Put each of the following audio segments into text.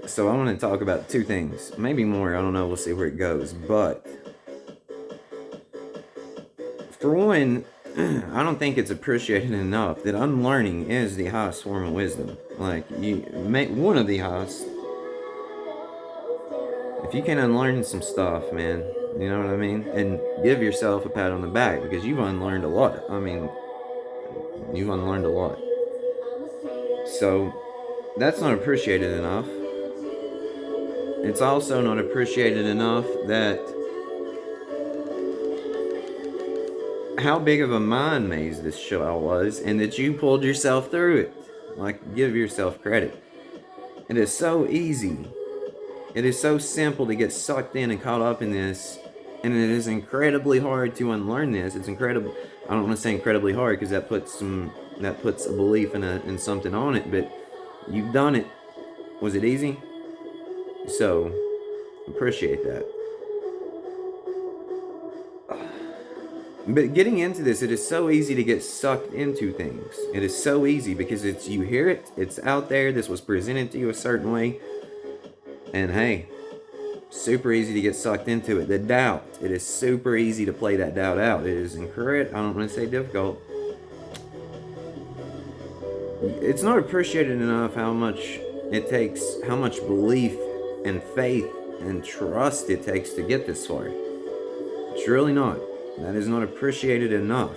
So I want to talk about two things, maybe more. I don't know. We'll see where it goes. But for one, I don't think it's appreciated enough that unlearning is the highest form of wisdom. Like you make one of the highest. If you can unlearn some stuff, man, you know what I mean, and give yourself a pat on the back because you've unlearned a lot. I mean, you've unlearned a lot. So that's not appreciated enough. It's also not appreciated enough that how big of a mind maze this show was and that you pulled yourself through it. Like, give yourself credit. It is so easy. It is so simple to get sucked in and caught up in this. And it is incredibly hard to unlearn this. It's incredible. I don't want to say incredibly hard because that puts a belief in something on it. But you've done it. Was it easy? So appreciate that. But getting into this, it is so easy to get sucked into things. It is so easy because it's you hear it, it's out there, this was presented to you a certain way, and hey, super easy to get sucked into it. The doubt, it is super easy to play that doubt out. It is incredible. I don't want to say difficult. It's not appreciated enough how much it takes, how much belief and faith and trust it takes to get this far. It's really not. That is not appreciated enough.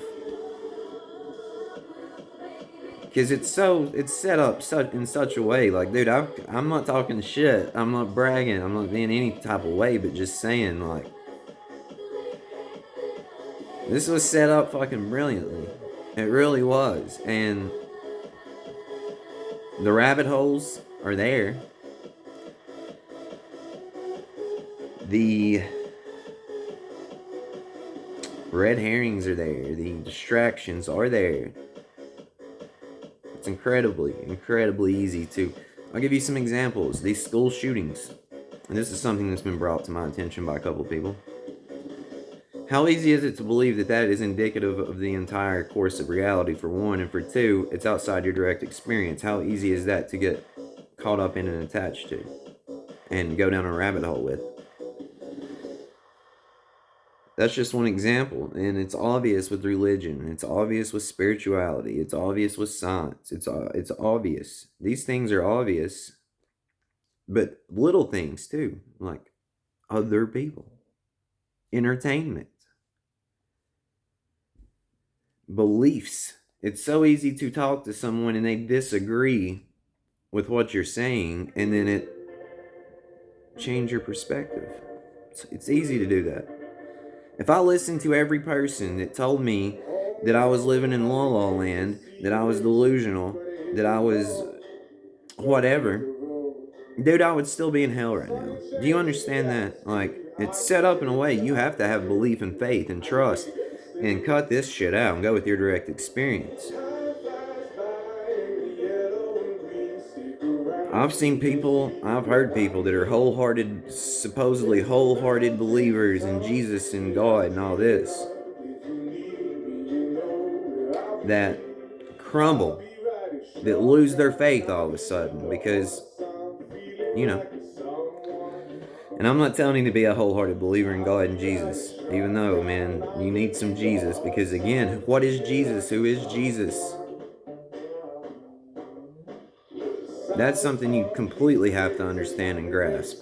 Because it's set up in such a way. Like, dude, I'm not talking shit. I'm not bragging. I'm not being any type of way, but just saying, like, this was set up fucking brilliantly. It really was. And the rabbit holes are there. The red herrings are there. The distractions are there. It's incredibly easy to. I'll give you some examples. These school shootings. And this is something that's been brought to my attention by a couple of people. How easy is it to believe that that is indicative of the entire course of reality, for one, and for two, it's outside your direct experience? How easy is that to get caught up in and attached to and go down a rabbit hole with? That's just one example, and it's obvious with religion. It's obvious with spirituality. It's obvious with science. It's obvious. These things are obvious, but little things too, like other people, entertainment, beliefs. It's so easy to talk to someone and they disagree with what you're saying, and then it change your perspective. It's easy to do that. If I listened to every person that told me that I was living in La La Land, that I was delusional, that I was whatever, dude, I would still be in hell right now. Do you understand that? Like, it's set up in a way you have to have belief and faith and trust and cut this shit out and go with your direct experience. I've seen people, I've heard people that are supposedly wholehearted believers in Jesus and God and all this, that crumble, that lose their faith all of a sudden because, you know. And I'm not telling you to be a wholehearted believer in God and Jesus, even though, man, you need some Jesus, because again, what is Jesus? Who is Jesus? That's something you completely have to understand and grasp.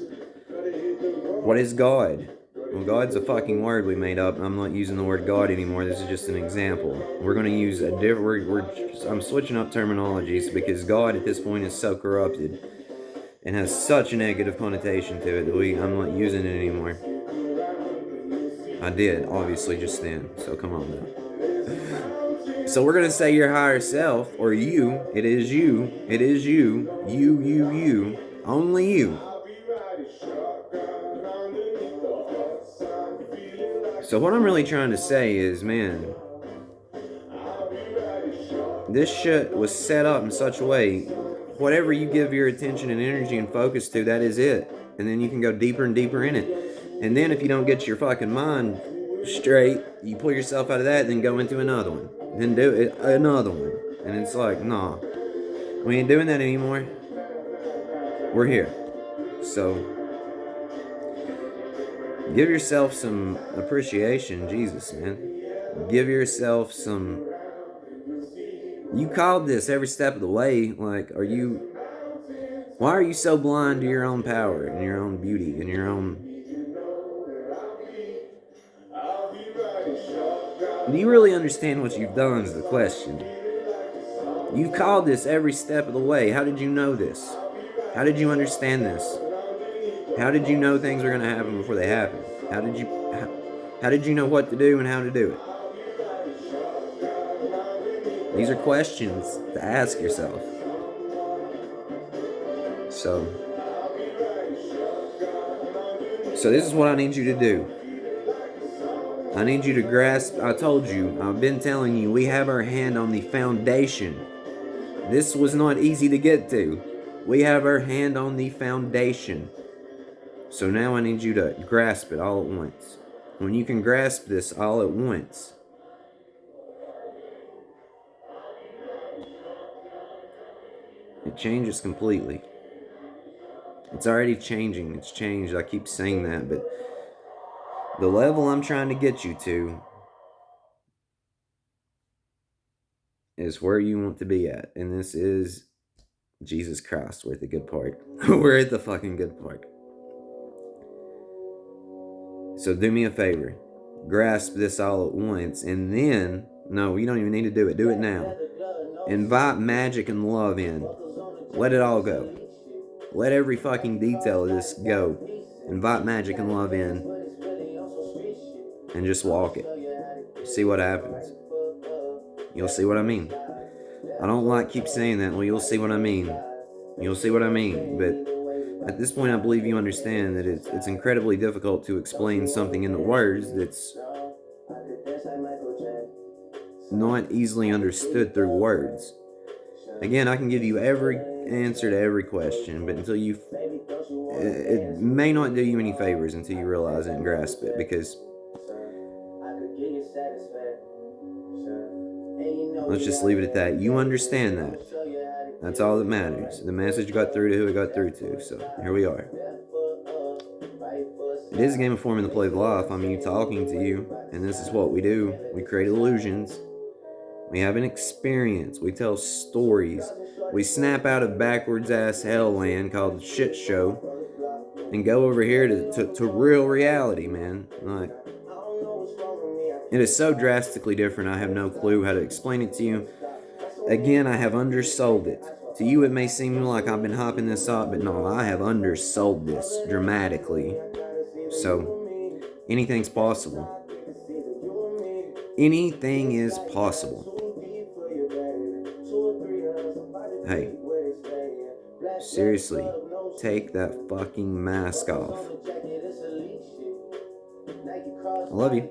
What is God? Well, God's a fucking word we made up. I'm not using the word God anymore. This is just an example. We're going to use a different. I'm switching up terminologies because God at this point is so corrupted and has such a negative connotation to it that I'm not using it anymore. I did, obviously, just then. So come on now. So we're going to say your higher self, or you. It is you. It is you. You. Only you. So what I'm really trying to say is, man, this shit was set up in such a way, whatever you give your attention and energy and focus to, that is it. And then you can go deeper and deeper in it. And then if you don't get your fucking mind straight, you pull yourself out of that, then go into another one. Then do it, another one. And it's like, nah, we ain't doing that anymore. We're here. So, give yourself some appreciation, Jesus, man. Give yourself some. You called this every step of the way. Like, why are you so blind to your own power and your own beauty and your own. Do you really understand what you've done is the question. You've called this every step of the way. How did you know this? How did you understand this? How did you know things were going to happen before they happened? How did you know what to do and how to do it? These are questions to ask yourself. So this is what I need you to do. I need you to grasp. I told you, I've been telling you, we have our hand on the foundation. This was not easy to get to. We have our hand on the foundation. So now I need you to grasp it all at once. When you can grasp this all at once, it changes completely. It's already changing. It's changed. I keep saying that, but the level I'm trying to get you to is where you want to be at. And this is Jesus Christ. We're at the good part. We're at the fucking good part. So do me a favor. Grasp this all at once. And then, no, you don't even need to do it. Do it now. Invite magic and love in. Let it all go. Let every fucking detail of this go. Invite magic and love in. And just walk it. See what happens. You'll see what I mean. I don't like keep saying that. Well, you'll see what I mean. You'll see what I mean. But at this point, I believe you understand that it's incredibly difficult to explain something in the words that's not easily understood through words. Again, I can give you every answer to every question, but until you... It may not do you any favors until you realize it and grasp it, because... Let's just leave it at that. You understand that. That's all that matters. The message got through to who it got through to, so here we are. It is a game of form in the play of life. I'm you talking to you, and this is what we do. We create illusions. We have an experience. We tell stories. We snap out of backwards ass hell land called the shit show and go over here to real reality, man. Like, it is so drastically different. I have no clue how to explain it to you. Again, I have undersold it. To you, it may seem like I've been hopping this up, but no, I have undersold this dramatically. So, anything's possible. Anything is possible. Hey, seriously, take that fucking mask off. I love you.